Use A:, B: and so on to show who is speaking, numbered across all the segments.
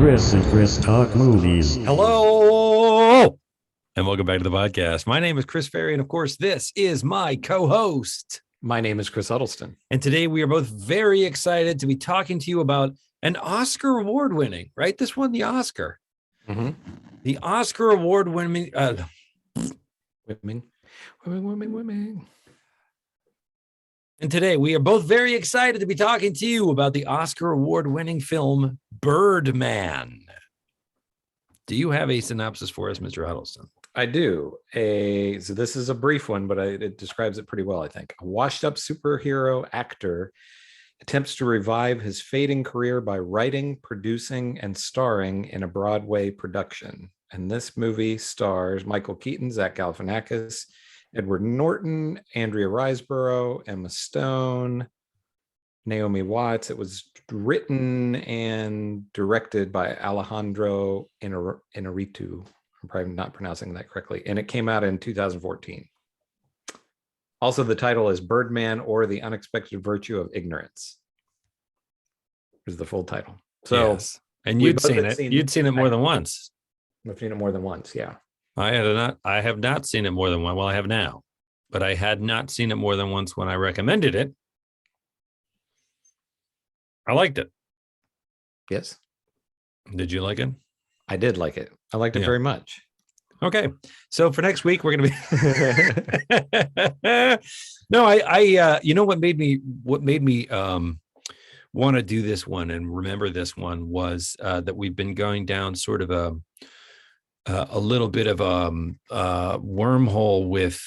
A: Chris and Chris Talk Movies.
B: Hello, and welcome back to the podcast. My name is Chris Ferry, and of course, this is my co-host.
C: My name is Chris Huddleston.
B: And today we are both very excited to be talking to you about an Oscar award winning, right? This won the Oscar.
C: Mm-hmm.
B: The Oscar award winning.
C: Women.
B: And today we are both very excited to be talking to you about the Oscar award winning film Birdman. Do you have a synopsis for us, Mr. Huddleston?
C: I do. So this is a brief one, but it describes it pretty well, I think. A washed-up superhero actor attempts to revive his fading career by writing, producing, and starring in a Broadway production. And this movie stars Michael Keaton, Zach Galfinakis, Edward Norton, Andrea Riseborough, Emma Stone, Naomi Watts. It was written and directed by Alejandro Inarritu. I'm probably not pronouncing that correctly. And it came out in 2014. Also, the title is Birdman or the Unexpected Virtue of Ignorance is the full title. So,
B: yes. And you'd seen it. You'd seen it more than once.
C: I've seen it more than once, yeah.
B: I have not seen it more than once. Well, I have now, but I had not seen it more than once when I recommended it. I liked it.
C: Yes.
B: Did you like it?
C: I did like it. I liked it very much.
B: Okay. So for next week, we're going to be, no, I you know, what made me want to do this one and remember this one was that we've been going down sort of a little bit of a wormhole with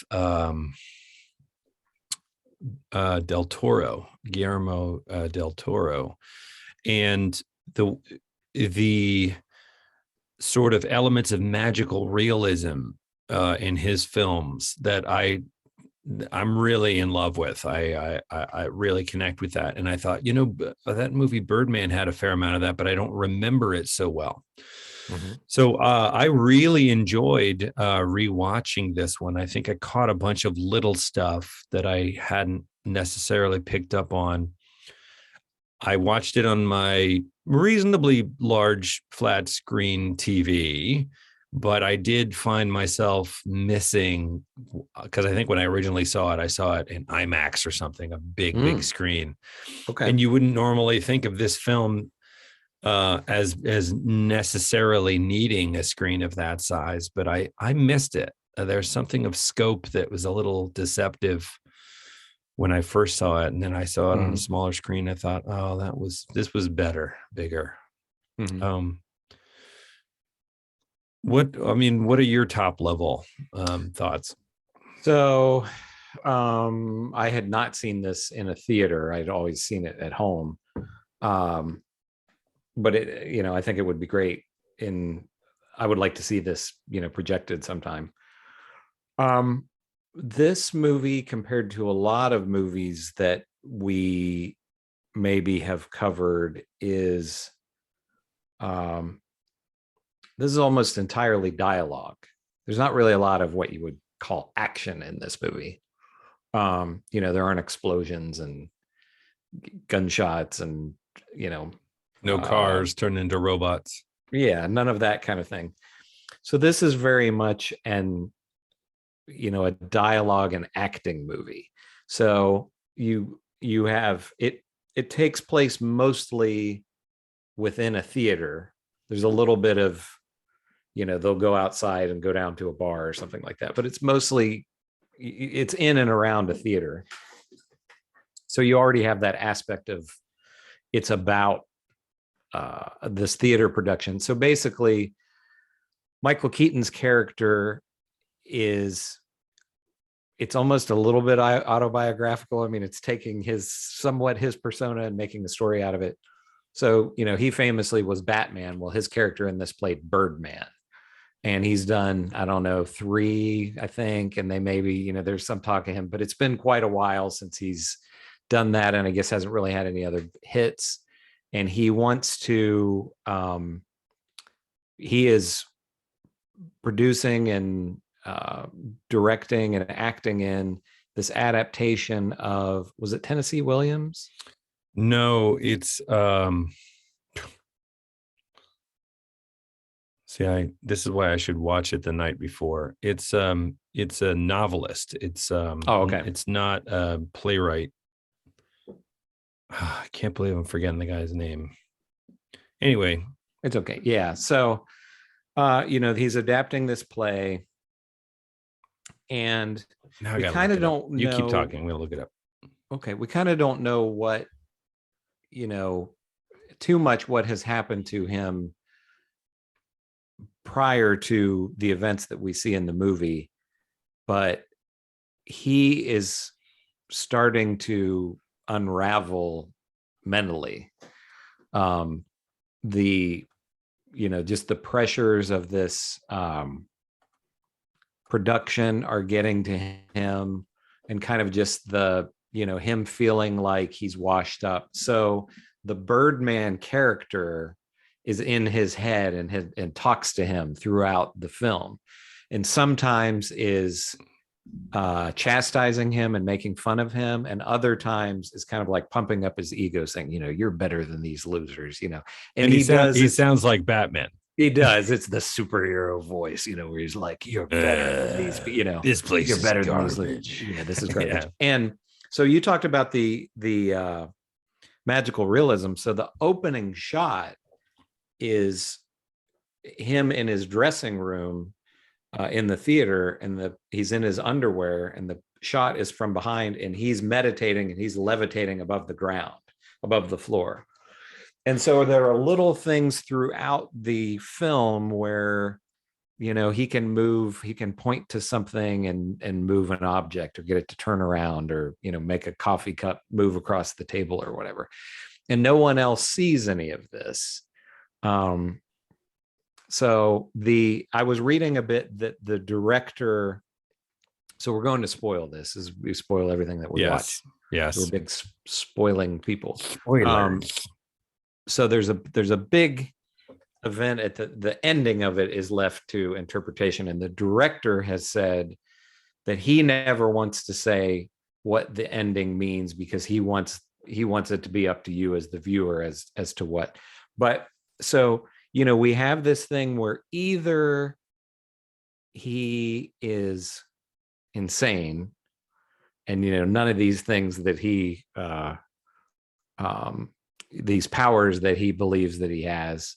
B: Guillermo del Toro, and the sort of elements of magical realism in his films that I'm really in love with. I really connect with that, and I thought, you know, that movie Birdman had a fair amount of that, but I don't remember it so well. Mm-hmm. So I really enjoyed rewatching this one. I think I caught a bunch of little stuff that I hadn't necessarily picked up on. I watched it on my reasonably large flat screen TV, but I did find myself missing, because I think when I originally saw it in IMAX or something, a big screen. Okay. And you wouldn't normally think of this film as necessarily needing a screen of that size, but I missed it. There's something of scope that was a little deceptive when I first saw it, and then I saw it on a smaller screen. I thought, oh, this was better, bigger. Mm-hmm. What are your top level thoughts?
C: So I had not seen this in a theater. I'd always seen it at home. But it, you know, I think it would be great I would like to see this, you know, projected sometime. This movie, compared to a lot of movies that we maybe have covered, is this is almost entirely dialogue. There's not really a lot of what you would call action in this movie. You know, there aren't explosions and gunshots and, you know,
B: no cars turned into robots.
C: Yeah, none of that kind of thing. So this is very much a dialogue and acting movie. So you have it takes place mostly within a theater. There's a little bit of, you know, they'll go outside and go down to a bar or something like that, but it's in and around a theater. So you already have that aspect of it's about this theater production. So basically, Michael Keaton's character it's almost a little bit autobiographical. I mean, it's taking his persona and making the story out of it. So, you know, he famously was Batman. Well, his character in this played Birdman. And he's done, I don't know, 3, I think. And they maybe, you know, there's some talk of him, but it's been quite a while since he's done that. And I guess hasn't really had any other hits. And he wants to, he is producing and directing and acting in this adaptation of, was it Tennessee Williams?
B: No, it's See, this is why I should watch it the night before. It's a novelist.
C: Oh, okay.
B: It's not a playwright. I can't believe I'm forgetting the guy's name. Anyway,
C: It's okay. Yeah. So, he's adapting this play, and
B: now I
C: we
B: gotta
C: kind
B: look
C: of
B: it up.
C: don't know.
B: You keep talking. I'm gonna look it up.
C: Okay. We kind of don't know what, too much what has happened to him prior to the events that we see in the movie, but he is starting to unravel mentally. The just the pressures of this production are getting to him, and kind of just the him feeling like he's washed up. So the Birdman character is in his head and talks to him throughout the film, and sometimes is chastising him and making fun of him, and other times is kind of like pumping up his ego, saying, you're better than these losers, and he does.
B: He sounds like Batman.
C: He does. It's the superhero voice, where he's like, you're better than these,
B: this place
C: you're better
B: is
C: than
B: garbage.
C: these. This is garbage.
B: Yeah.
C: And so you talked about the magical realism. So the opening shot is him in his dressing room in the theater, and he's in his underwear, and the shot is from behind, and he's meditating and he's levitating above the ground, above the floor. And so there are little things throughout the film where he can move, he can point to something and move an object, or get it to turn around, or make a coffee cup move across the table or whatever, and no one else sees any of this. So I was reading a bit that the director, so we're going to spoil this, as we spoil everything that we watch.
B: Yes.
C: We're big spoiling people.
B: Spoilers.
C: So there's a big event at the ending of it is left to interpretation. And the director has said that he never wants to say what the ending means, because he wants it to be up to you as the viewer as to what. But so, we have this thing where either he is insane, and none of these things that he these powers that he believes that he has,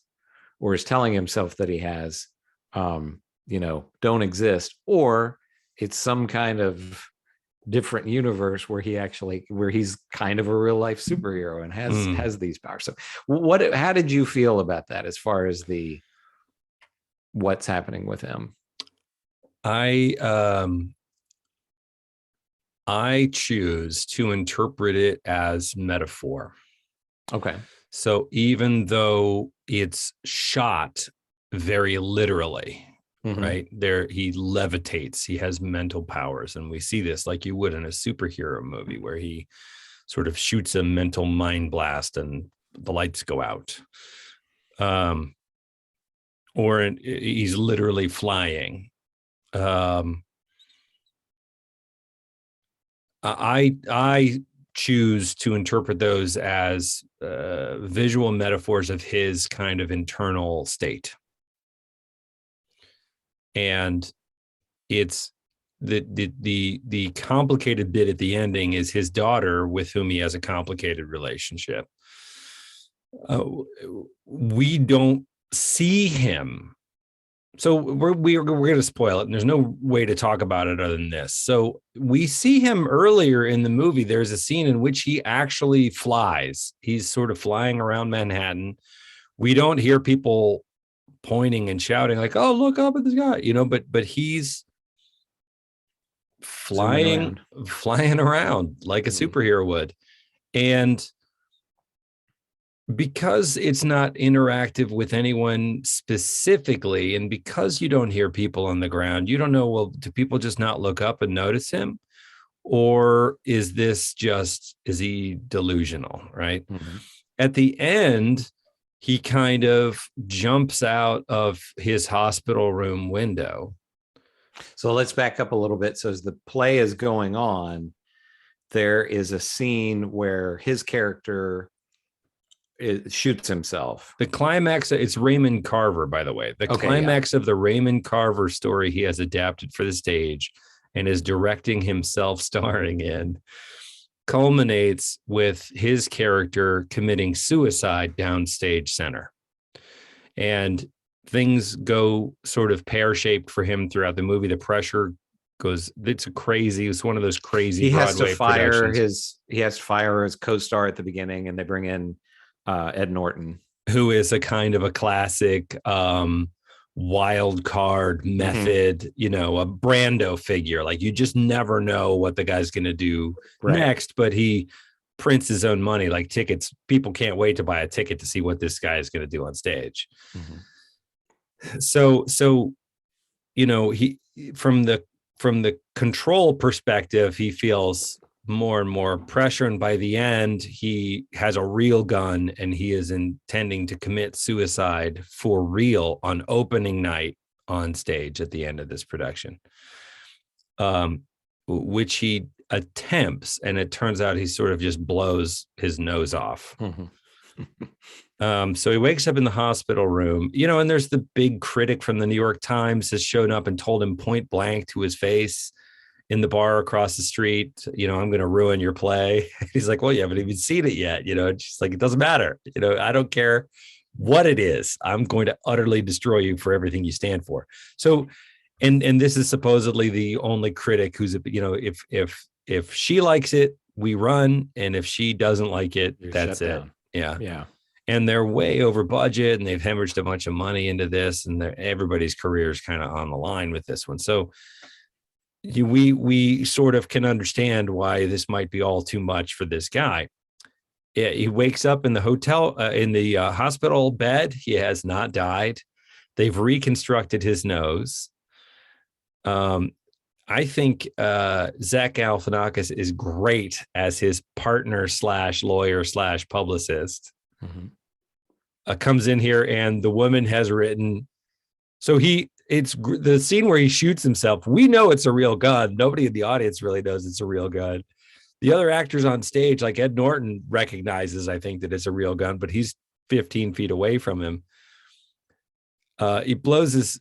C: or is telling himself that he has, don't exist, or it's some kind of different universe where he's kind of a real life superhero and has these powers. So how did you feel about that, as far as what's happening with him?
B: I choose to interpret it as metaphor.
C: Okay.
B: So even though it's shot very literally, right there, he levitates, he has mental powers, and we see this like you would in a superhero movie, where he sort of shoots a mental mind blast and the lights go out, or he's literally flying. I choose to interpret those as visual metaphors of his kind of internal state. And it's the complicated bit at the ending is his daughter, with whom he has a complicated relationship. We don't see him. So we're going to spoil it, and there's no way to talk about it other than this. So we see him earlier in the movie. There's a scene in which he actually flies. He's sort of flying around Manhattan. We don't hear people pointing and shouting like, "Oh, look up at this guy," but he's flying around like a superhero would. And because it's not interactive with anyone specifically, and because you don't hear people on the ground, you don't know, well, do people just not look up and notice him? Or is he delusional, right? At the end, he kind of jumps out of his hospital room window.
C: So let's back up a little bit. So as the play is going on, there is a scene where his character shoots himself.
B: The climax, it's Raymond Carver, by the way. The climax of the Raymond Carver story he has adapted for the stage and is directing himself starring in culminates with his character committing suicide downstage center. And things go sort of pear-shaped for him throughout the movie. The pressure goes, it's one of those crazy Broadway productions.
C: He has to fire his co-star at the beginning, and they bring in Ed Norton,
B: who is a kind of a classic wild card method, a Brando figure. Like, you just never know what the guy's going to do next, but he prints his own money, like tickets. People can't wait to buy a ticket to see what this guy is going to do on stage. So he, from the control perspective, he feels more and more pressure, and by the end he has a real gun and he is intending to commit suicide for real on opening night on stage at the end of this production, which he attempts, and it turns out he sort of just blows his nose off. So he wakes up in the hospital room, and there's the big critic from the New York Times has shown up and told him point blank to his face in the bar across the street, I'm going to ruin your play. He's like, well, you haven't even seen it yet. And she's like, it doesn't matter. I don't care what it is. I'm going to utterly destroy you for everything you stand for. So, and this is supposedly the only critic who's, if she likes it, we run. And if she doesn't like it, that's it. Yeah. And they're way over budget, and they've hemorrhaged a bunch of money into this, and everybody's career is kind of on the line with this one. So we sort of can understand why this might be all too much for this guy. He wakes up in the hotel, in the hospital bed. He has not died. They've reconstructed his nose. I think Zach Galifianakis is great as his partner / lawyer / publicist. Comes in here, and the woman has written. So it's the scene where he shoots himself. We know it's a real gun. Nobody in the audience really knows it's a real gun. The other actors on stage, like Ed Norton, recognizes, I think, that it's a real gun, but he's 15 feet away from him. He blows his.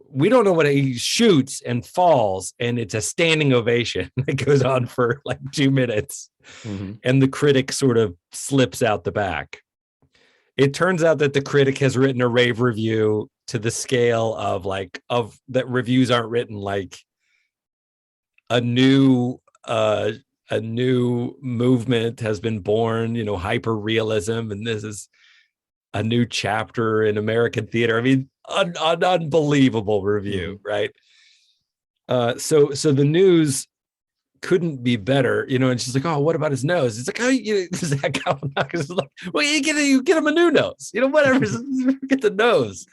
B: We don't know what he shoots and falls, and it's a standing ovation that goes on for like 2 minutes. And the critic sort of slips out the back. It turns out that the critic has written a rave review to the scale of that reviews aren't written like a new movement has been born, hyper realism, and this is a new chapter in American theater. I mean, an unbelievable review, right? So the news couldn't be better, and she's like, oh, what about his nose? It's like, Zach Galifianakis is like, well, you get him a new nose, whatever, get the nose.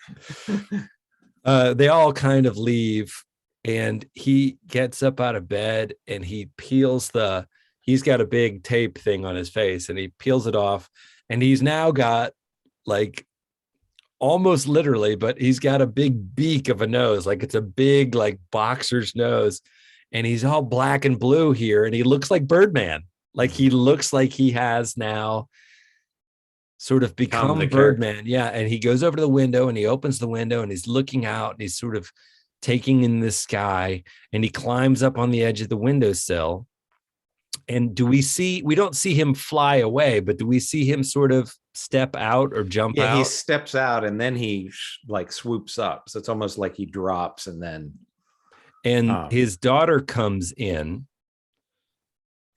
B: They all kind of leave, and he gets up out of bed, and he peels he's got a big tape thing on his face, and he peels it off, and he's now got like almost literally, but he's got a big beak of a nose, like it's a big like boxer's nose. And he's all black and blue here, and he looks like Birdman. Like he looks like he has now sort of become Birdman. Yeah. And he goes over to the window, and he opens the window, and he's looking out, and he's sort of taking in the sky, and he climbs up on the edge of the windowsill. And we don't see him fly away, but do we see him sort of step out or jump out?
C: Yeah, he steps out, and then he like swoops up. So it's almost like he drops, and then.
B: And his daughter comes in,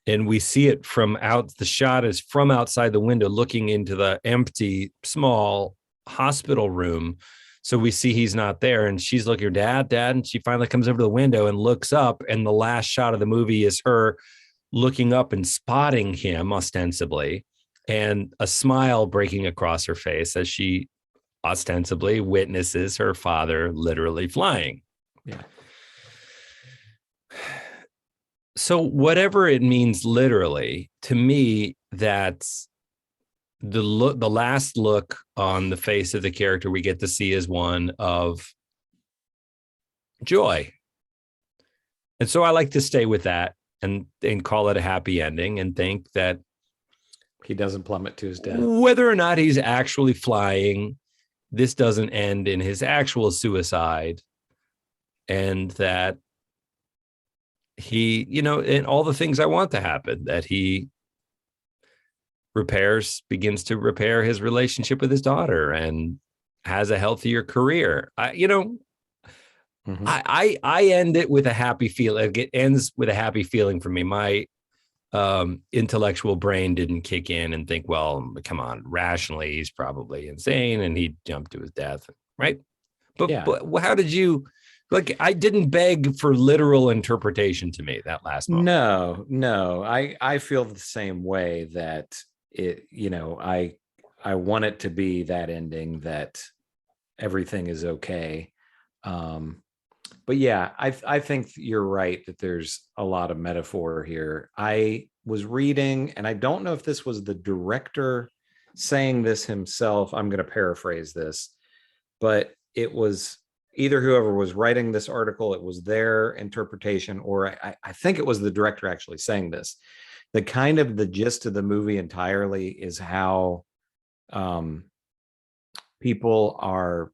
B: and we see it the shot is from outside the window looking into the empty, small hospital room. So we see he's not there, and she's looking, Dad. And she finally comes over to the window and looks up. And the last shot of the movie is her looking up and spotting him ostensibly, and a smile breaking across her face as she ostensibly witnesses her father literally flying.
C: Yeah.
B: So whatever it means literally, to me, that's the last look on the face of the character we get to see is one of joy. And so I like to stay with that and call it a happy ending, and think that
C: He doesn't plummet to his death.
B: Whether or not he's actually flying, this doesn't end in his actual suicide. And that he, and all the things I want to happen, that he begins to repair his relationship with his daughter and has a healthier career. I end it with a happy feeling. It ends with a happy feeling for me. My intellectual brain didn't kick in and think, well, come on, rationally, he's probably insane and he jumped to his death. Right. But how did you, like, I didn't beg for literal interpretation to me that last moment.
C: No. I feel the same way, that it, I want it to be that ending, that everything is okay. But yeah, I think you're right that there's a lot of metaphor here. I was reading, and I don't know if this was the director saying this himself. I'm going to paraphrase this, but it was either whoever was writing this article, it was their interpretation, or I think it was the director actually saying this. The kind of the gist of the movie entirely is how people are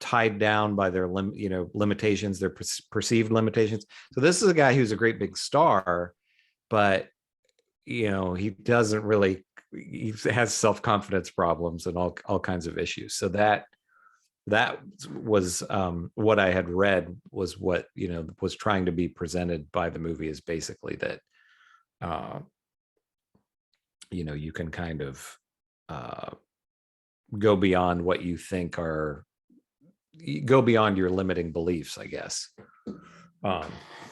C: tied down by their limitations, their perceived limitations. So this is a guy who's a great big star, but he doesn't really, he has self-confidence problems and all kinds of issues. So that was what I had read, was what was trying to be presented by the movie, is basically that you can kind of go beyond what you think go beyond your limiting beliefs, I guess.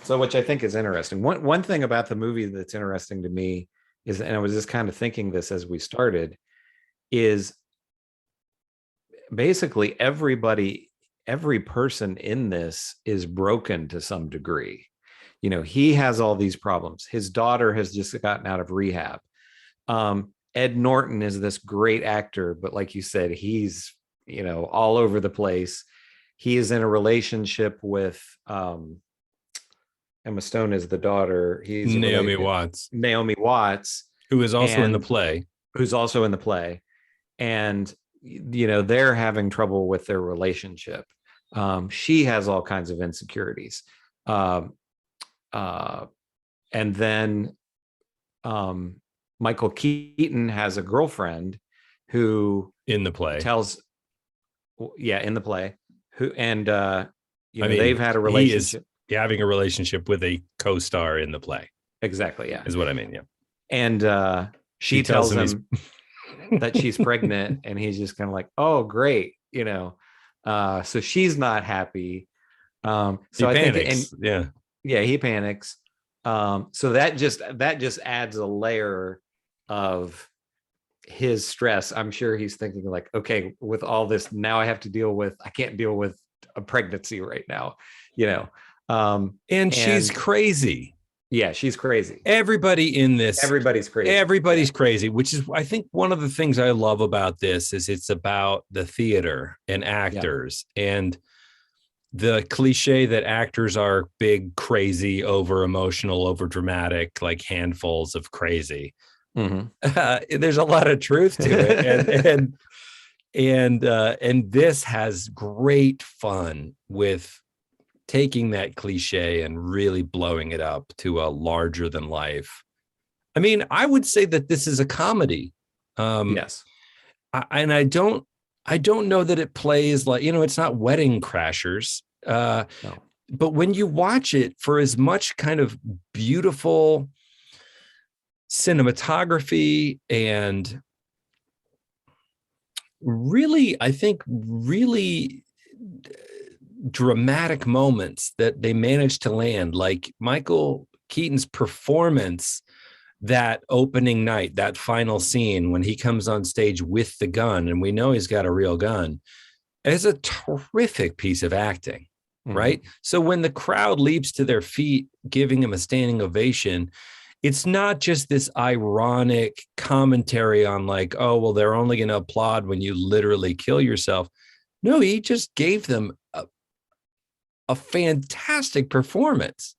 C: So which I think is interesting. One thing about the movie that's interesting to me is, and I was just kind of thinking this as we started, is basically every person in this is broken to some degree. He has all these problems. His daughter has just gotten out of rehab. Ed Norton is this great actor, but like you said, he's all over the place. He is in a relationship with Emma Stone is the daughter. He's
B: Naomi Watts,
C: who is also
B: in the play.
C: And they're having trouble with their relationship. She has all kinds of insecurities. And then Michael Keaton has a girlfriend who
B: in the play
C: who, and they've had a relationship.
B: He is having a relationship with a co-star in the play.
C: Exactly. Yeah.
B: Is what I mean. Yeah.
C: And she tells him that she's pregnant, and he's just kind of like, oh, great. So she's not happy. So
B: he panics.
C: He panics. So that just adds a layer of his stress. I'm sure he's thinking like, okay, with all this now I can't deal with a pregnancy right now,
B: and she's crazy.
C: Yeah, she's crazy.
B: Everybody's crazy. Everybody's crazy, which is, I think, one of the things I love about this is it's about the theater and actors and the cliche that actors are big, crazy, over emotional, over dramatic, like handfuls of crazy. Mm-hmm. There's a lot of truth to it. And this has great fun with taking that cliche and really blowing it up to a larger than life. I mean, I would say that this is a comedy.
C: Yes.
B: I don't know that it plays like, it's not Wedding Crashers. No. But when you watch it, for as much kind of beautiful cinematography and really, I think, really dramatic moments that they managed to land, like Michael Keaton's performance that opening night, that final scene when he comes on stage with the gun, and we know he's got a real gun, is a terrific piece of acting, right? So when the crowd leaps to their feet, giving him a standing ovation, it's not just this ironic commentary on like, oh, well, they're only going to applaud when you literally kill yourself. No, he just gave them a fantastic performance,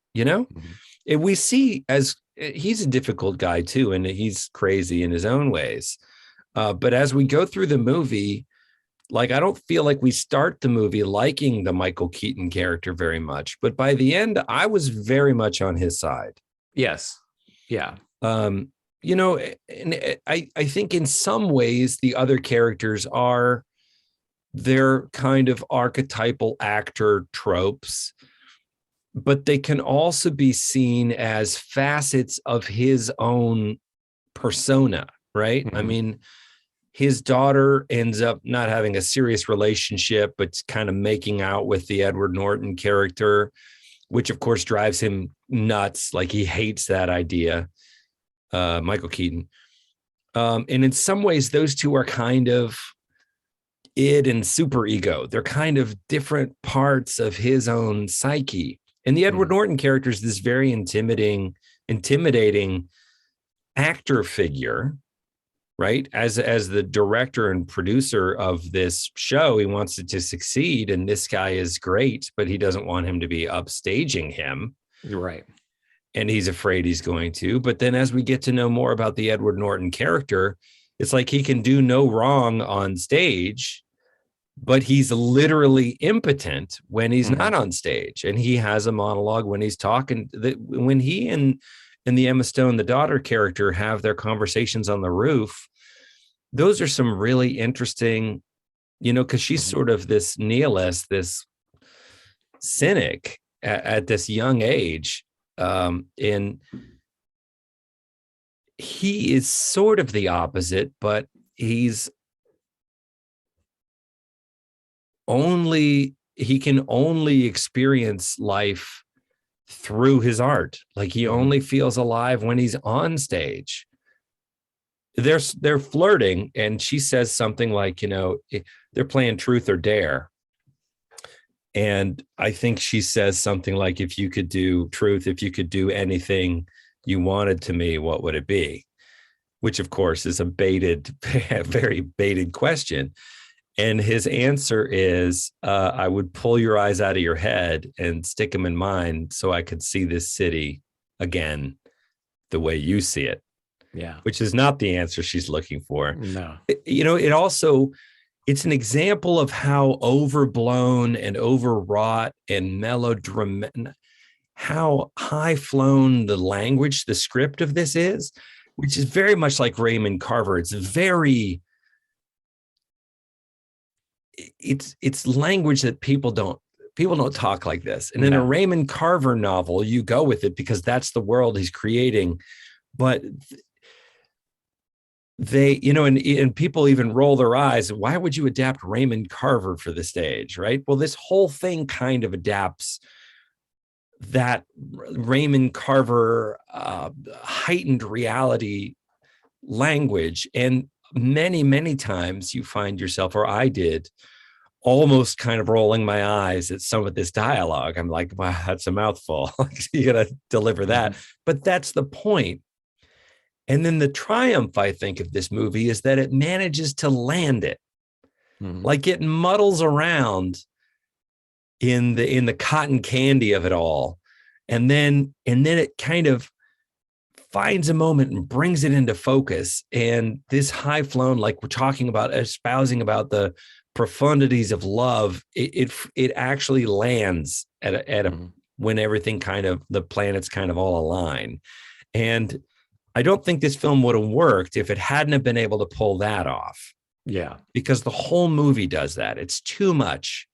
B: And we see as he's a difficult guy too, and he's crazy in his own ways. But as we go through the movie, like, I don't feel like we start the movie liking the Michael Keaton character very much, but by the end, I was very much on his side.
C: Yes. Yeah.
B: You know, and I think in some ways the other characters are their kind of archetypal actor tropes, but they can also be seen as facets of his own persona, right?
C: Mm-hmm.
B: I mean, his daughter ends up not having a serious relationship, but kind of making out with the Edward Norton character, which of course drives him nuts. Like, he hates that idea, Michael Keaton. And in some ways, those two are kind of id and super ego. They're kind of different parts of his own psyche. And the Edward Norton character is this very intimidating actor figure, right? As the director and producer of this show, he wants it to succeed, and this guy is great, but he doesn't want him to be upstaging him.
C: You're right.
B: And he's afraid he's going to. But then as we get to know more about the Edward Norton character, it's like he can do no wrong on stage, but he's literally impotent when he's not on stage. And he has a monologue when he's talking, that when he and the Emma Stone, the daughter character, have their conversations on the roof. Those are some really interesting, you know, because she's sort of this nihilist, this cynic at this young age. And he is sort of the opposite, but he can only experience life through his art. Like, he only feels alive when he's on stage. They're flirting, and she says something like, you know, they're playing truth or dare. And I think she says something like, if you could do anything you wanted to me, what would it be? Which of course is a very baited question. And his answer is, I would pull your eyes out of your head and stick them in mine so I could see this city again the way you see it.
C: Yeah.
B: Which is not the answer she's looking for.
C: No.
B: You know, it's an example of how overblown and overwrought and melodramatic, how high flown the language, the script of this is, which is very much like Raymond Carver. It's very, it's language that people don't talk like this. And in a Raymond Carver novel, you go with it because that's the world he's creating. But they, you know, and people even roll their eyes. Why would you adapt Raymond Carver for the stage, right? Well, this whole thing kind of adapts that Raymond Carver heightened reality language. And many, many times you find yourself, or I did, almost kind of rolling my eyes at some of this dialogue. I'm like, wow, that's a mouthful. You got to deliver that. But that's the point. And then the triumph, I think, of this movie is that it manages to land it. Like, it muddles around in the cotton candy of it all. And then it kind of finds a moment and brings it into focus. And this high flown, like we're talking about, espousing about the profundities of love, it actually lands at a when everything kind of, the planets kind of all align. And I don't think this film would have worked if it hadn't have been able to pull that off.
C: Yeah.
B: Because the whole movie does that. It's too much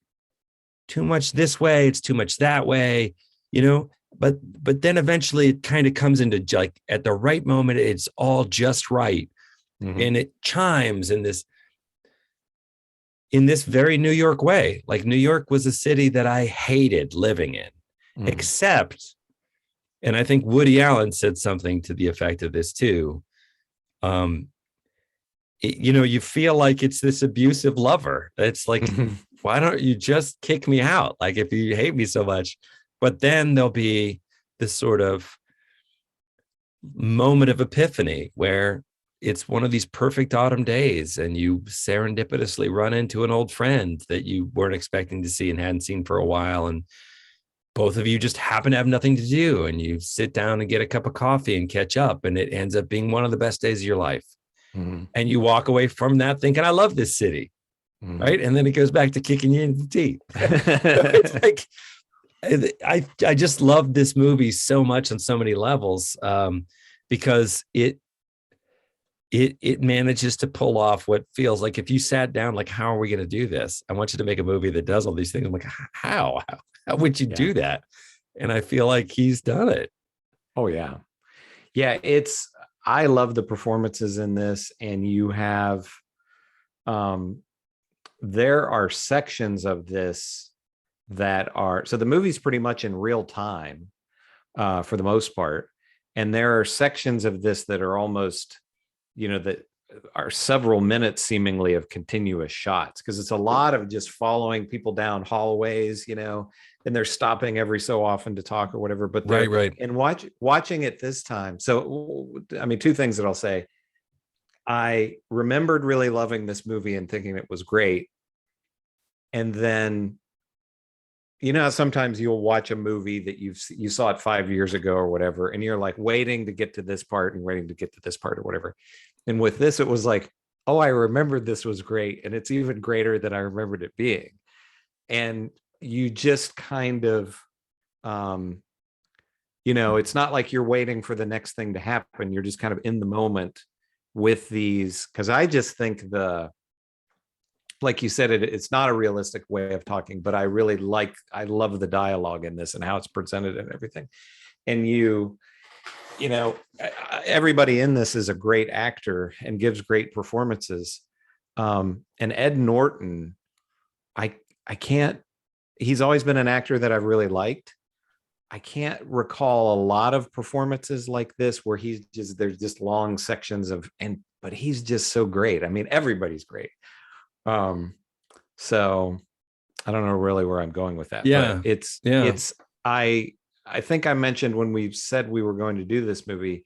B: this way. It's too much that way, you know, but then eventually it kind of comes into, like, at the right moment, it's all just right. And it chimes in this very New York way. Like, New York was a city that I hated living in, except, and I think Woody Allen said something to the effect of this too. You know, you feel like it's this abusive lover. It's like, why don't you just kick me out? Like, if you hate me so much. But then there'll be this sort of moment of epiphany where it's one of these perfect autumn days and you serendipitously run into an old friend that you weren't expecting to see and hadn't seen for a while. And both of you just happen to have nothing to do, and you sit down and get a cup of coffee and catch up, and it ends up being one of the best days of your life.
C: Mhm.
B: And you walk away from that thinking, I love this city.
C: Mhm.
B: Right. And then it goes back to kicking you in the teeth. It's like, I just love this movie so much on so many levels, because it manages to pull off what feels like, if you sat down, like, how are we going to do this? I want you to make a movie that does all these things. I'm like, how would you do that? And I feel like he's done it.
C: Oh yeah. Yeah. I love the performances in this, and you have, there are sections of this that are, so the movie's pretty much in real time, for the most part. And there are sections of this that are almost, that are several minutes seemingly of continuous shots, because it's a lot of just following people down hallways, and they're stopping every so often to talk or whatever. But
B: right.
C: And watching it this time. So, I mean, two things that I'll say. I remembered really loving this movie and thinking it was great. And then, sometimes you'll watch a movie that you saw it 5 years ago or whatever, and you're like waiting to get to this part and waiting to get to this part or whatever. And with this, it was like, oh, I remembered this was great. And it's even greater than I remembered it being. And you just kind of, it's not like you're waiting for the next thing to happen. You're just kind of in the moment with these, because I just think like you said, it's not a realistic way of talking, but I love the dialogue in this and how it's presented and everything. And everybody in this is a great actor and gives great performances. And Ed Norton, he's always been an actor that I've really liked. I can't recall a lot of performances like this where there's just long sections but he's just so great. I mean, everybody's great. So I don't know really where I'm going with that.
B: Yeah.
C: But I think I mentioned when we said we were going to do this movie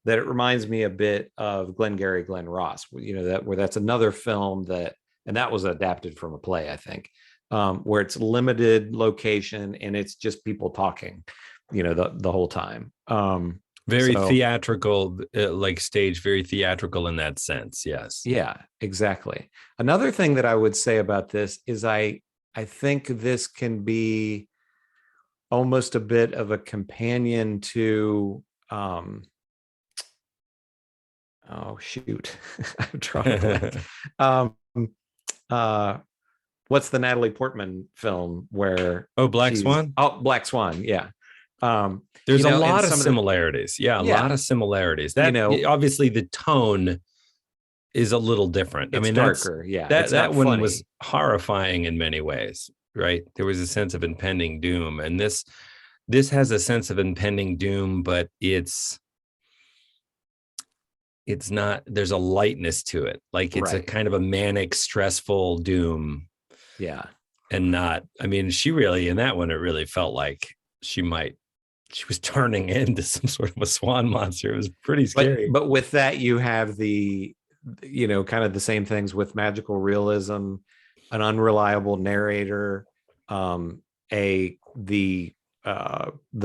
C: that it reminds me a bit of Glengarry Glen Ross, where that's another film and that was adapted from a play, I think, where it's limited location and it's just people talking, the whole time.
B: Very theatrical, like stage, very theatrical in that sense. Yes.
C: Yeah, exactly. Another thing that I would say about this is I think this can be almost a bit of a companion to, oh shoot, I'm trying to what's the Natalie Portman film where
B: Black Swan?
C: Oh, Black Swan, yeah.
B: There's a lot of similarities. A lot of similarities. That obviously the tone is a little different.
C: It's darker.
B: That one funny. Was horrifying in many ways, right? There was a sense of impending doom, and this has a sense of impending doom, but it's not. There's a lightness to it, like it's a kind of a manic, stressful doom.
C: Yeah,
B: and not. I mean, she really in that one, it really felt like she was turning into some sort of a swan monster. It was pretty scary.
C: But with that, you have the, kind of the same things with magical realism, an unreliable narrator, the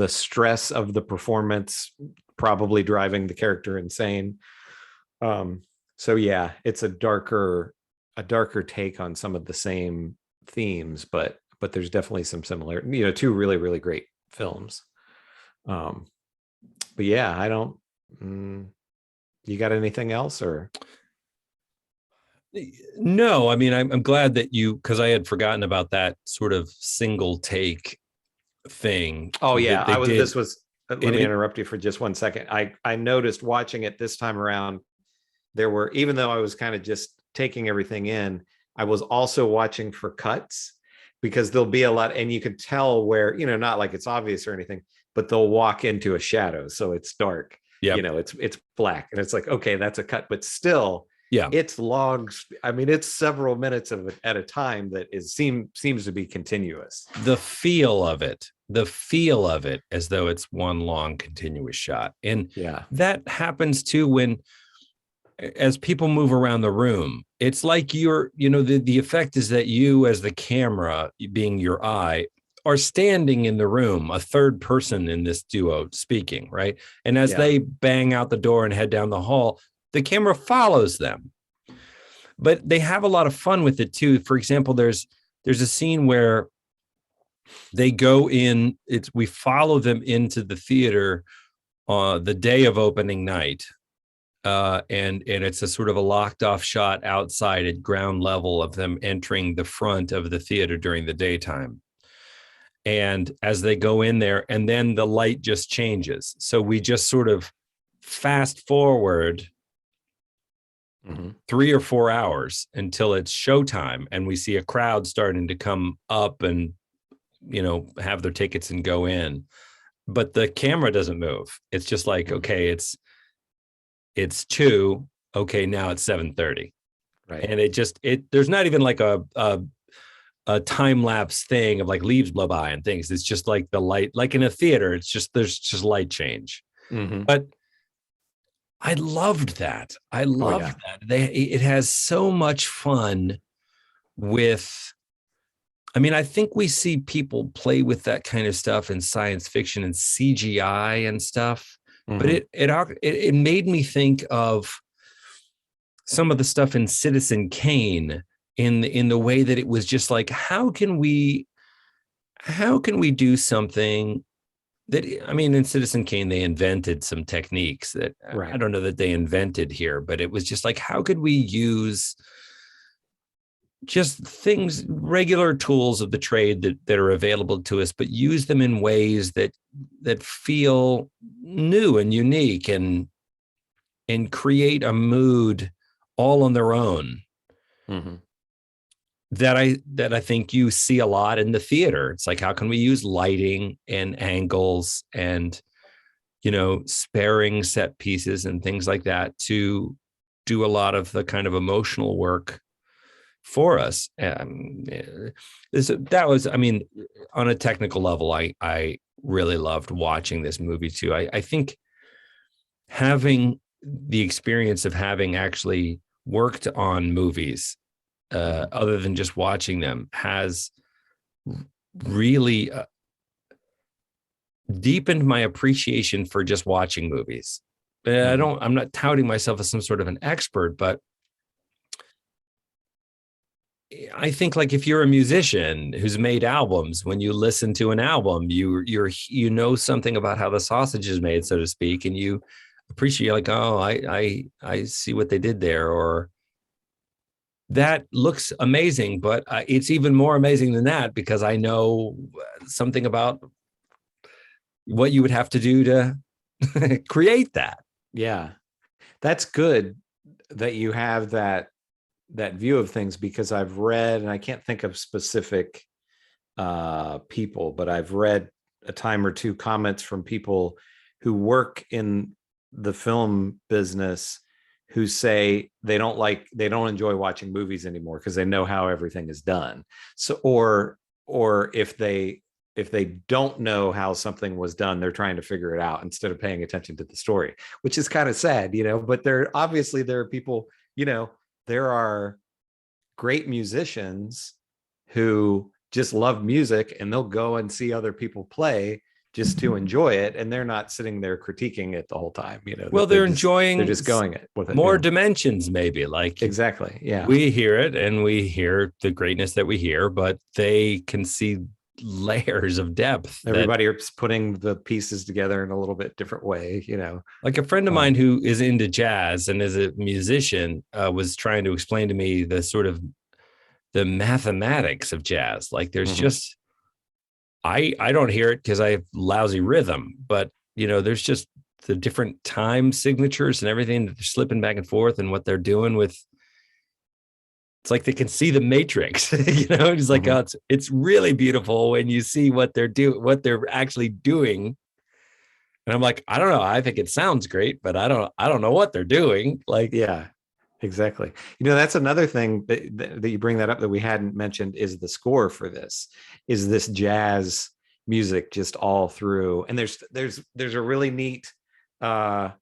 C: stress of the performance probably driving the character insane. So yeah, it's a darker take on some of the same themes, but there's definitely some similar, two really, really great films. But yeah, I don't, you got anything else or?
B: No, I mean, I'm glad that because I had forgotten about that sort of single take thing.
C: Oh yeah. Let me interrupt you for just 1 second. I noticed watching it this time around, even though I was kind of just taking everything in, I was also watching for cuts, because there'll be a lot, and you could tell where, not like it's obvious or anything, but they'll walk into a shadow. So it's dark, it's black, and it's like, okay, that's a cut, but still, it's long. I mean, it's several minutes at a time that seems to be continuous.
B: The feel of it as though it's one long continuous shot. And that happens too as people move around the room. It's like the effect is that you, as the camera being your eye, are standing in the room, a third person in this duo speaking, right? And as they bang out the door and head down the hall, the camera follows them. But they have a lot of fun with it too. For example, there's a scene where they go in, we follow them into the theater the day of opening night. And it's a sort of a locked off shot outside at ground level of them entering the front of the theater during the daytime. And as they go in there, and then the light just changes. So we just sort of fast forward 3 or 4 hours until it's showtime, and we see a crowd starting to come up and, have their tickets and go in. But the camera doesn't move. It's just like, okay, it's 2. Okay, now it's 7:30. Right. And there's not even like a time lapse thing of like leaves blow by and things. It's just like the light, like in a theater, there's just light change. But I loved that. That. It has so much fun with, I think we see people play with that kind of stuff in science fiction and CGI and stuff. But it made me think of some of the stuff in Citizen Kane in the way that it was just like, how can we do something that, in Citizen Kane, they invented some techniques that I don't know that they invented here, but it was just like, how could we use just things, regular tools of the trade that are available to us, but use them in ways that feel new and unique and create a mood all on their own. That I think you see a lot in the theater. It's like, how can we use lighting and angles and, sparing set pieces and things like that to do a lot of the kind of emotional work for us. That was, on a technical level, I really loved watching this movie too. I think having the experience of having actually worked on movies, other than just watching them, has really deepened my appreciation for just watching movies. I'm not touting myself as some sort of an expert, but I think, like, if you're a musician who's made albums, when you listen to an album, you know something about how the sausage is made, so to speak, and you appreciate, like, oh, I see what they did there, or that looks amazing, but it's even more amazing than that because I know something about what you would have to do to create that. Yeah,
C: that's good that you have that view of things, because I've read, and I can't think of specific people, but I've read a time or two comments from people who work in the film business who say they don't enjoy watching movies anymore because they know how everything is done. So, or if they don't know how something was done, they're trying to figure it out instead of paying attention to the story, which is kind of sad, but there are people, there are great musicians who just love music and they'll go and see other people play just to enjoy it, and they're not sitting there critiquing it the whole time.
B: Well, they're just
C: going it with it.
B: More dimensions, maybe. Like,
C: exactly. Yeah,
B: we hear it and we hear the greatness that we hear, but they can see layers of depth.
C: Everybody is putting the pieces together in a little bit different way.
B: Like, a friend of mine who is into jazz and is a musician was trying to explain to me the sort of the mathematics of jazz. Like, there's just, I don't hear it because I have lousy rhythm, but there's just the different time signatures and everything that they're slipping back and forth, and what they're doing with. It's like they can see the matrix, It's like, oh, it's really beautiful when you see what they're actually doing. And I'm like, I don't know. I think it sounds great, but I don't know what they're doing. Like,
C: yeah, exactly. That's another thing that you bring that up that we hadn't mentioned is the score for this. Is this jazz music just all through? And there's a really neat shot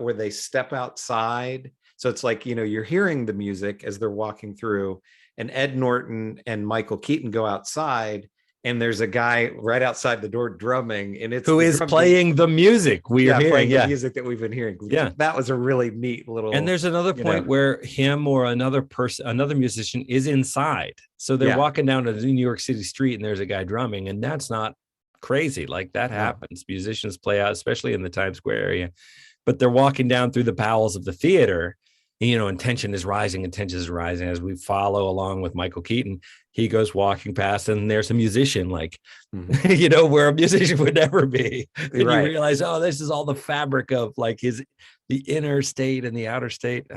C: where they step outside. So it's like, you're hearing the music as they're walking through, and Ed Norton and Michael Keaton go outside, and there's a guy right outside the door drumming, and it's
B: who is playing the music we're hearing.
C: Playing the music that we've been hearing.
B: Yeah,
C: that was a really neat little.
B: And there's another point where him or another musician is inside, so they're walking down to the New York City street, and there's a guy drumming, and that's not crazy. Like that happens. Musicians play out, especially in the Times Square area, but they're walking down through the bowels of the theater. And tension is rising as we follow along with Michael Keaton. He goes walking past, and there's a musician, like, where a musician would never be. And you realize, this is all the fabric of like the inner state and the outer state.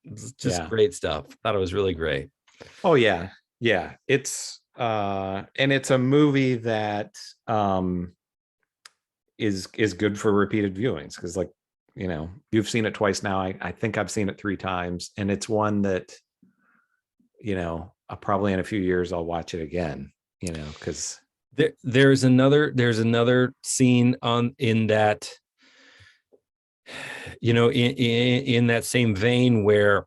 B: It's just great stuff. Thought it was really great.
C: Oh yeah. Yeah. It's and it's a movie that is good for repeated viewings, because like, you've seen it twice now. I think I've seen it 3 times, and it's one that, probably in a few years I'll watch it again, because
B: there's another scene in that, in that same vein, where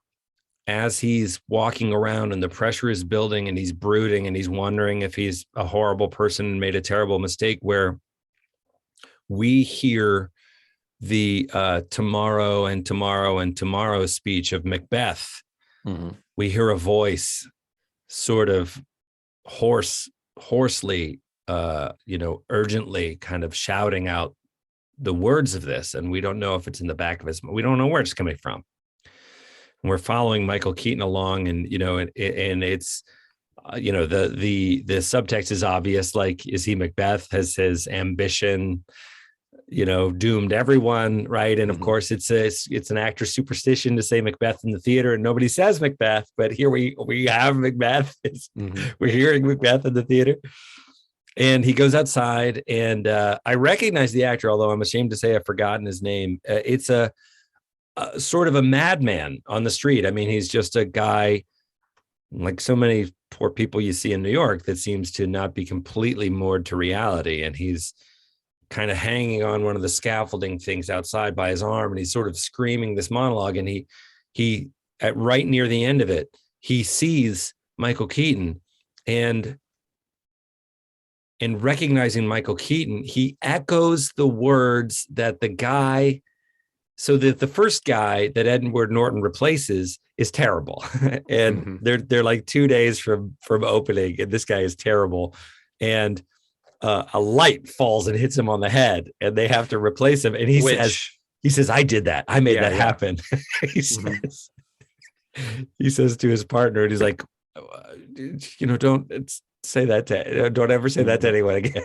B: as he's walking around and the pressure is building and he's brooding and he's wondering if he's a horrible person and made a terrible mistake, where we hear the tomorrow and tomorrow and tomorrow speech of Macbeth. We hear a voice sort of hoarsely, urgently kind of shouting out the words of this. And we don't know if it's in the back of his, we don't know where it's coming from. And we're following Michael Keaton along, and, and it's, the subtext is obvious. Like, is he Macbeth? Has his ambition, doomed everyone, right? And of course, it's an actor's superstition to say Macbeth in the theater, and nobody says Macbeth, but here we have Macbeth. We're hearing Macbeth in the theater, and he goes outside, and I recognize the actor, although I'm ashamed to say I've forgotten his name. It's a sort of a madman on the street. I mean, he's just a guy, like so many poor people you see in New York, that seems to not be completely moored to reality, and he's kind of hanging on one of the scaffolding things outside by his arm, and he's sort of screaming this monologue, and he at right near the end of it, he sees Michael Keaton, and recognizing Michael Keaton, he echoes the words that the guy, so that the first guy that Edward Norton replaces is terrible. And they're like 2 days from opening, and this guy is terrible, and a light falls and hits him on the head, and they have to replace him. And he says, I did that. I made that happen. He says to his partner, and he's like, don't say that don't ever say that to anyone again.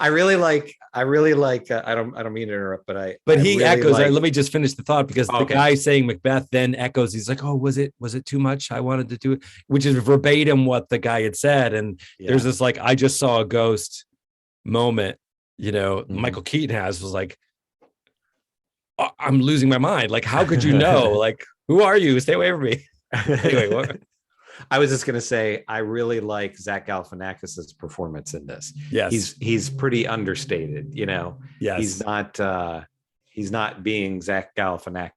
B: I really like, I don't mean to interrupt, but he really echoes, let me just finish the thought, because the guy saying Macbeth then echoes, he's like, oh, was it too much? I wanted to do it, which is verbatim what the guy had said. And there's this, like, I just saw a ghost moment, Michael Keaton was like, I'm losing my mind. Like, how could you know? Like, who are you? Stay away from me. Anyway, what?
C: I was just going to say, I really like Zach Galifianakis's performance in this.
B: Yes.
C: He's pretty understated,
B: Yes.
C: He's not being Zach Galifianakis,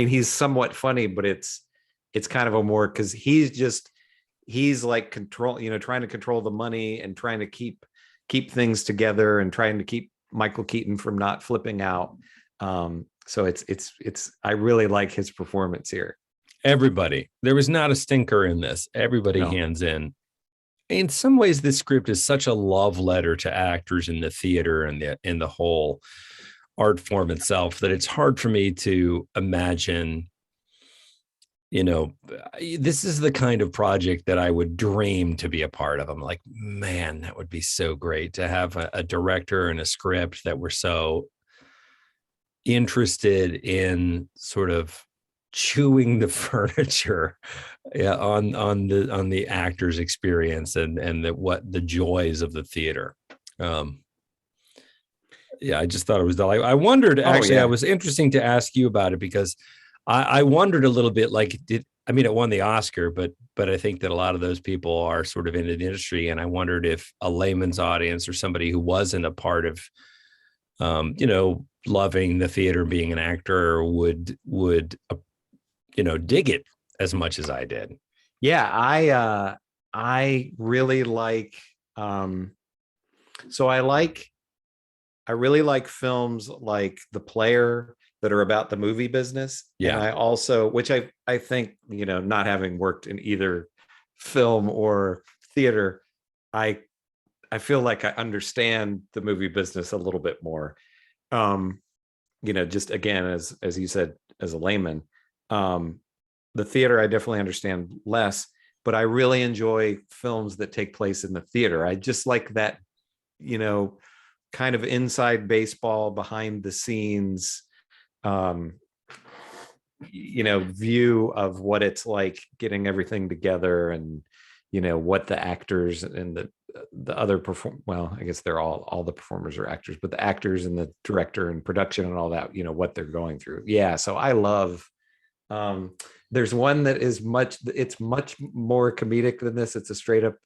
C: he's somewhat funny, but it's kind of a more, because he's like trying to control the money and trying to keep things together and trying to keep Michael Keaton from not flipping out. So it's I really like his performance here.
B: Everybody, there was not a stinker in this. Everybody hands in. In some ways, this script is such a love letter to actors in the theater and in the whole art form itself, that it's hard for me to imagine, this is the kind of project that I would dream to be a part of. I'm like, man, that would be so great to have a director and a script that were so interested in sort of chewing the furniture on the actor's experience and the joys of the theater. I just thought it was I wondered, actually, it was interesting to ask you about it, because I wondered a little bit, like, it won the Oscar, but I think that a lot of those people are sort of in the industry, and I wondered if a layman's audience or somebody who wasn't a part of loving the theater, being an actor, would dig it as much as I did.
C: Yeah, I really like so I really like films like The Player that are about the movie business. And
B: Yeah.
C: I also, which I think, not having worked in either film or theater, I I feel like I understand the movie business a little bit more. Um, just again, as you said, as a layman, um, the theater I definitely understand less, but I really enjoy films that take place in the theater. I just like that, you know, kind of inside baseball, behind the scenes, um, view of what it's like getting everything together, and what the actors and the other perform well, I guess they're all the performers are actors, but the actors and the director and production and all that, what they're going through. Yeah, so I love there's one that is it's much more comedic than this. It's a straight up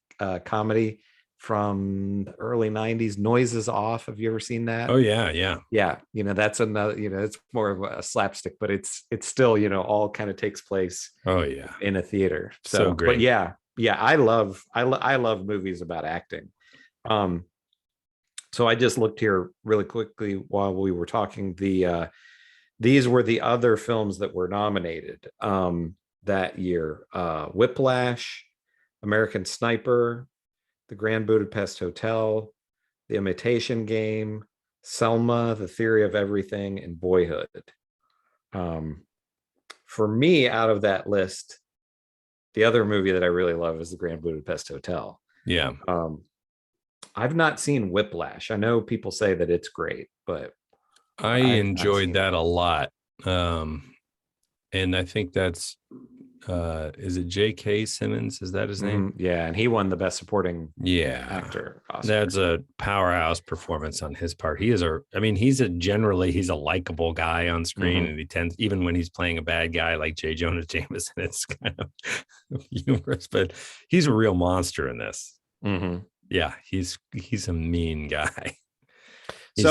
C: comedy from the early 90s. Noises Off. Have you ever seen that?
B: Oh yeah, yeah.
C: Yeah, that's another, it's more of a slapstick, but it's still, all kind of takes place
B: Oh yeah.
C: in a theater.
B: So
C: But
B: great.
C: yeah, I love movies about acting. So I just looked here really quickly while we were talking. These were the other films that were nominated that year: Whiplash, American Sniper, The Grand Budapest Hotel, The Imitation Game, Selma, The Theory of Everything, and Boyhood. For me, out of that list, the other movie that I really love is The Grand Budapest Hotel.
B: Yeah.
C: I've not seen Whiplash. I know people say that it's great, but
B: I enjoyed that a lot. And I think that's is it J.K. Simmons? Is that his name?
C: Yeah, and he won the best supporting actor Oscar.
B: That's a powerhouse performance on his part. He's a likable guy on screen, and he tends, even when he's playing a bad guy like J. Jonah Jameson, it's kind of humorous, but he's a real monster in this. Yeah, he's a mean guy. He's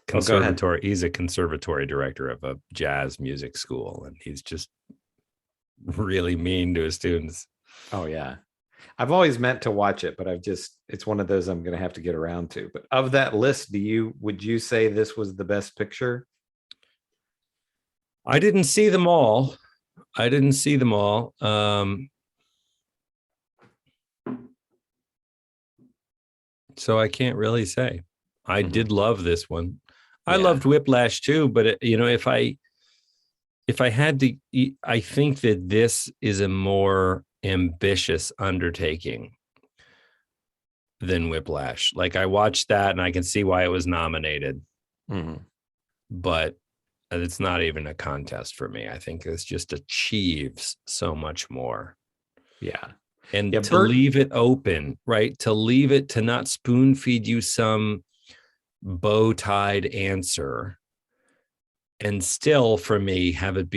B: conservatory. He's a conservatory director of a jazz music school, and he's just really mean to his students.
C: Oh yeah, I've always meant to watch it, but it's one of those I'm going to have to get around to. But of that list, would you say this was the best picture?
B: I didn't see them all. So I can't really say. I did love this one. I loved Whiplash too, but if I had to, I think that this is a more ambitious undertaking than Whiplash. Like, I watched that and I can see why it was nominated, but it's not even a contest for me. I think this just achieves so much more.
C: Yeah.
B: And leave it open, right? To not spoon feed you some bow-tied answer, and still, for me, have it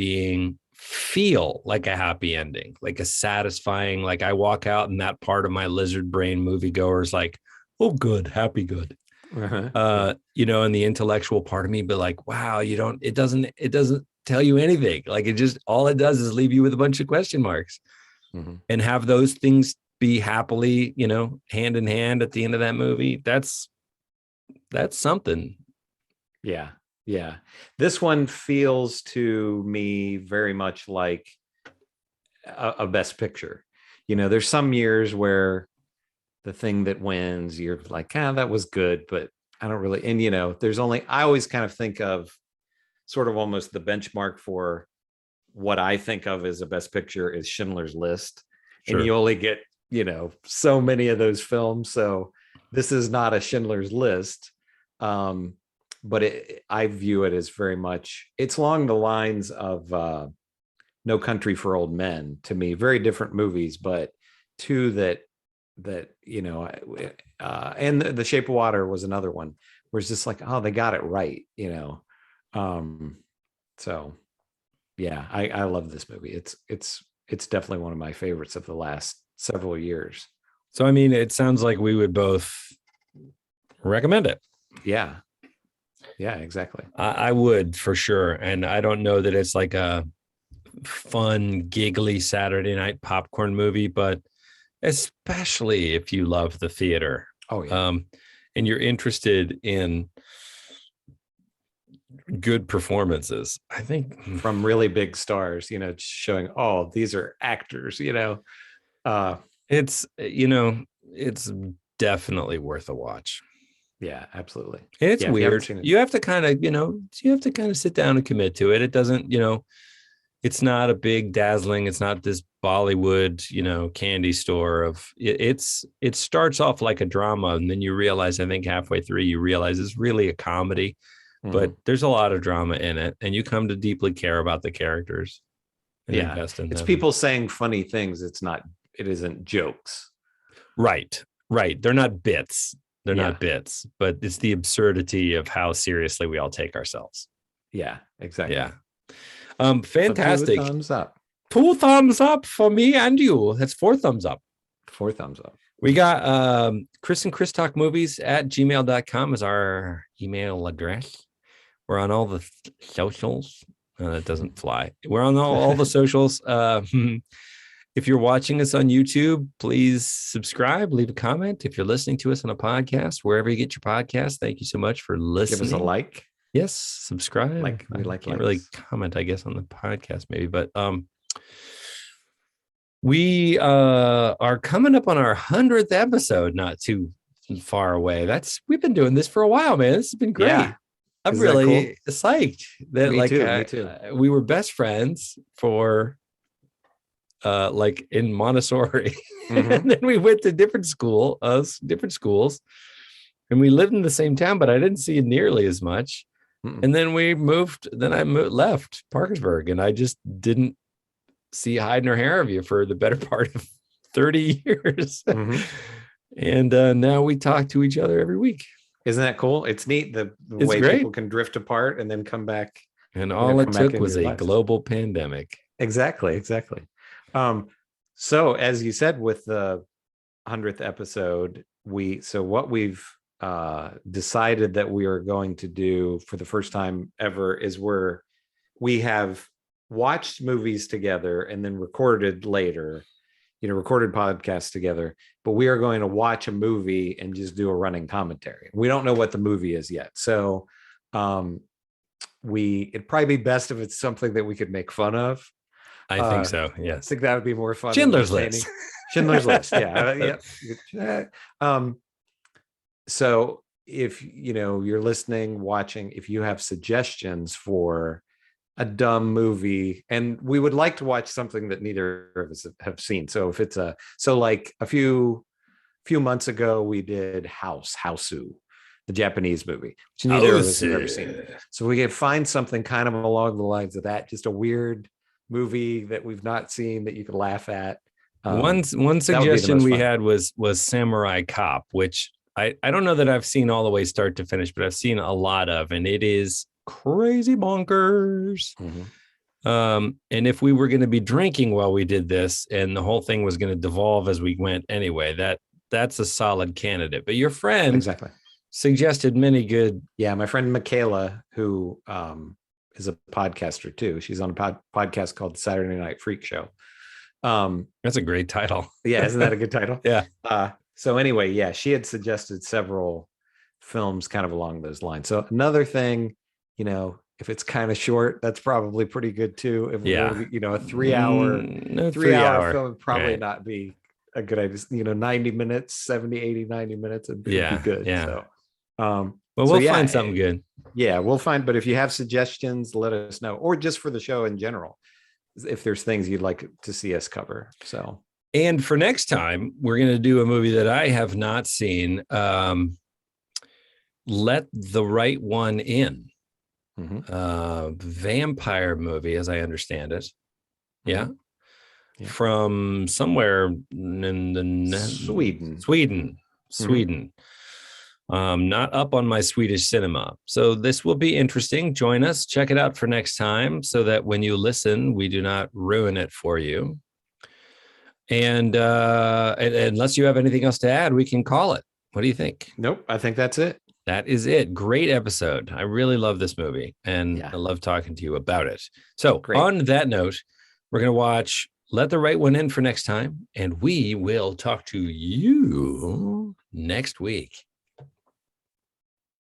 B: feel like a happy ending, like a satisfying, like I walk out and that part of my lizard brain moviegoer is like, oh, good, happy, good. And the intellectual part of me, but like, wow, it doesn't tell you anything. Like, all it does is leave you with a bunch of question marks, and have those things be happily, hand in hand at the end of that movie. That's something.
C: Yeah. Yeah. This one feels to me very much like a best picture. There's some years where the thing that wins, you're like, that was good, but I don't really, and I always kind of think of sort of almost the benchmark for what I think of as a best picture is Schindler's List. Sure. And you only get, so many of those films. So this is not a Schindler's List. But I view it as very much, it's along the lines of No Country for Old Men to me. Very different movies, but two that and The Shape of Water was another one where it's just like, oh, they got it right, so yeah, I love this movie. It's definitely one of my favorites of the last several years.
B: So it sounds like we would both recommend it.
C: Yeah, exactly.
B: I would, for sure. And I don't know that it's like a fun, giggly Saturday night popcorn movie, but especially if you love the theater.
C: Oh yeah.
B: And you're interested in good performances. I think
C: From really big stars, showing, oh, these are actors,
B: it's it's definitely worth a watch.
C: Yeah, absolutely.
B: It's
C: Yeah, if you haven't
B: weird.
C: seen it.
B: You have to kind of sit down and commit to it. It doesn't, it's not a big dazzling. It's not this Bollywood, candy store of it starts off like a drama. And then you realize, I think halfway through, you realize it's really a comedy, but there's a lot of drama in it. And you come to deeply care about the characters and invest in
C: It's
B: them.
C: people saying funny things. It isn't jokes.
B: Right. They're not bits. They're not bits, but it's the absurdity of how seriously we all take ourselves.
C: Yeah, exactly.
B: Yeah. Fantastic.
C: 2 thumbs up.
B: 2 thumbs up for me and you. That's 4 thumbs up.
C: 4 thumbs up.
B: We got Chris and Chris Talk Movies at gmail.com is our email address. We're on all the socials. It doesn't fly. We're on all the socials. If you're watching us on YouTube, please subscribe, leave a comment. If you're listening to us on a podcast, wherever you get your podcast, thank you so much for listening.
C: Give us a like.
B: Yes, subscribe.
C: We
B: can't really comment, I guess, on the podcast maybe, but we are coming up on our 100th episode, not too far away. We've been doing this for a while, man. This has been great. Yeah. I'm really psyched that
C: me too.
B: We were best friends for in Montessori, and then we went to different schools, and we lived in the same town, but I didn't see you nearly as much. And then we moved. Then I left Parkersburg, and I just didn't see hide nor hair of you for the better part of 30 years. And now we talk to each other every week.
C: Isn't that cool? It's neat the way
B: great.
C: People can drift apart and then come back.
B: And all it took was a global pandemic.
C: Exactly. So as you said, with the 100th episode, what we've decided that we are going to do for the first time ever is we have watched movies together and then recorded later, recorded podcasts together, but we are going to watch a movie and just do a running commentary. We don't know what the movie is yet. So it'd probably be best if it's something that we could make fun of.
B: I think so. Yes.
C: I think that would be more fun.
B: Schindler's List.
C: Schindler's List. Yeah. So if you're listening, watching, if you have suggestions for a dumb movie, and we would like to watch something that neither of us have seen. So if it's like a few months ago, we did Hausu, the Japanese movie, which neither of us have ever seen. So we can find something kind of along the lines of that, just a weird movie that we've not seen that you could laugh at.
B: One suggestion we had was Samurai Cop, which I don't know that I've seen all the way start to finish, but I've seen a lot of, and it is crazy bonkers. And if we were going to be drinking while we did this, and the whole thing was going to devolve as we went anyway, that's a solid candidate. But your friend suggested many good.
C: Yeah, my friend Michaela, who is a podcaster too. She's on a podcast called Saturday Night Freak Show.
B: That's a great title.
C: Yeah, isn't that a good title?
B: Yeah.
C: So anyway, yeah, she had suggested several films kind of along those lines. So another thing, if it's kind of short, that's probably pretty good too. If a 3 hour film would probably not be a good idea. 90 minutes, 70, 80, 90 minutes would be good.
B: Yeah.
C: So,
B: well, we'll find something good.
C: Yeah, we'll find. But if you have suggestions, let us know, or just for the show in general, if there's things you'd like to see us cover. So,
B: and for next time, we're going to do a movie that I have not seen. Let the Right One In. Vampire movie, as I understand it. Yeah. From somewhere in the Sweden. Not up on my Swedish cinema. So this will be interesting. Join us. Check it out for next time so that when you listen, we do not ruin it for you. And unless you have anything else to add, we can call it. What do you think?
C: Nope. I think that's it.
B: That is it. Great episode. I really love this movie, and I love talking to you about it. So on that note, we're going to watch let the right one in for next time, and we will talk to you next week.